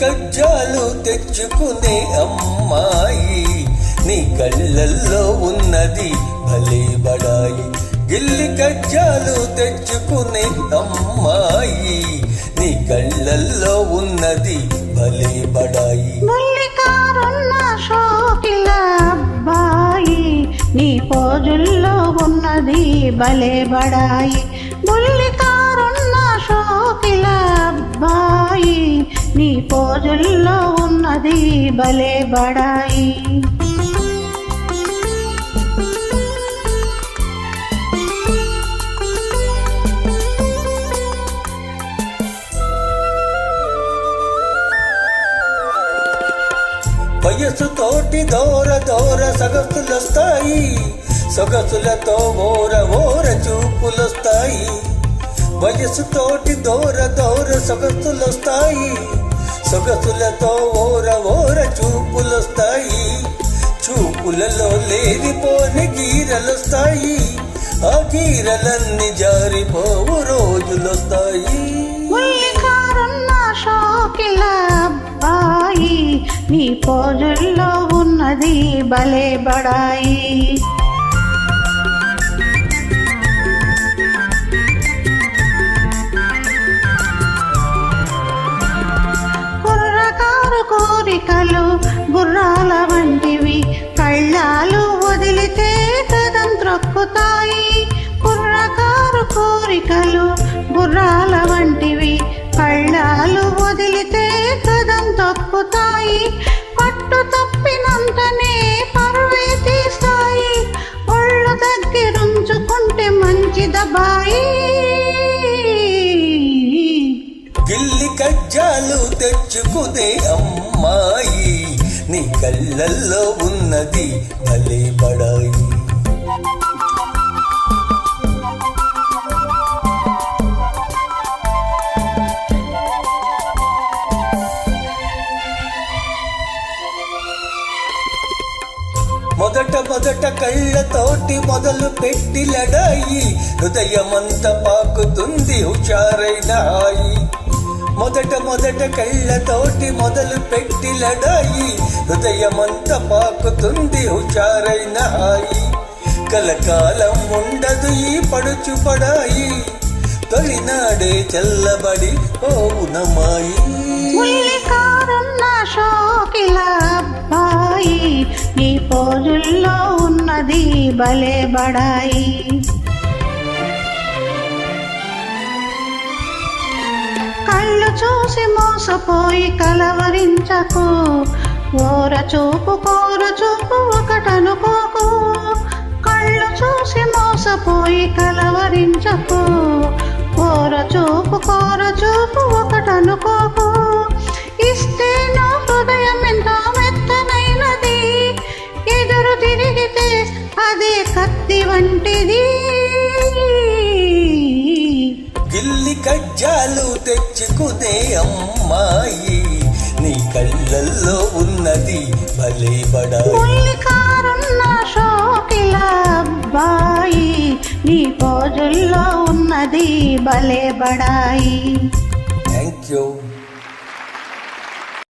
కజ్జాలు తెచ్చుకునే అమ్మాయి, నీ కళ్ళల్లో ఉన్నది భలే బడాయి. గిల్లి కజ్జాలు తెచ్చుకునే అమ్మాయి, నీ కళ్ళల్లో ఉన్నది భలే బడాయి. ముల్లికారున్న షోకిల అబ్బాయి, నీ పోజుల్లో ఉన్నది భలే బడాయి. ముల్లికారున్న షోకిల అబ్బాయి, నీ పోజుల్లో ఉన్నది భలే బడాయి. వయసుతోటి దూర దూర సొగసులొస్తాయి, సొగసులతో ఓర ఓర చూపులొస్తాయి. వయసుతోటి దూర దూర సొగసులొస్తాయి, సొగసులతో ఓర ఓర చూపులొస్తాయి. చూపులలో లేనిపోని గీరలొస్తాయి, ఆ గీరలన్నీ జారిపోవు రోజులొస్తాయి. ముల్లికారున్న షోకిల అబ్బాయి, నీ పోజుల్లో ఉన్నది భలే బడాయి. కుర్రకారు కోరికలు గుర్రాల వంటివి, కళ్ళాలు వదిలితే కదం త్రొక్కుతాయి. కుర్రకారు కోరికలు గుర్రాల వంటివి, కళ్ళాలు వదిలితే కదం తొక్కుతాయి. పట్టు తప్పినంతనే పరువే తీస్తాయి, ఒళ్ళు దగ్గరుంచుకుంటే మంచిదబాయి. గిల్లి కజ్జాలు తెచ్చుకునే అమ్మాయి, నీ కళ్ళల్లో ఉన్నది భలే బడాయి. మొదట కళ్ళతోటి మొదలు పెట్టి లడాయి, హృదయమంత పాకుతుంది హుషారైన హాయి. మొదట కళ్ళతోటి మొదలు పెట్టి లడాయి, హృదయమంత పాకుతుంది హుషారైన హాయి. కలకాలం ఉండదు ఈ పడుచు పడాయి, తొలినాడే చల్లబడి ఓనమాయి. ముల్లికారున్న షోకిల అబ్బాయి, నీ పోజుల్లో ఉన్నది భలే బడాయి. కళ్ళు చూసి మోసపోయి కలవరించకు, ఓర చూపు కోర చూపు ఒకటనుకోకు. కళ్ళు చూసి మోసపోయి కలవరించకు, ఓర చూపు కోర చూపు ఒకటనుకోకు. ఇస్తే నా హృదయం ఎంతో మెత్తనైనది, ఎదురు తిరిగితే అదే కత్తి వంటిది. గిల్లి కజ్జాలు తెచ్చుకునే అమ్మాయి, నీ కళ్ళల్లో ఉన్నది భలే బడాయి. ముల్లికారున్న షోకిల అబ్బాయి, నీ పోజుల్లో ఉన్నది భలే బడాయి.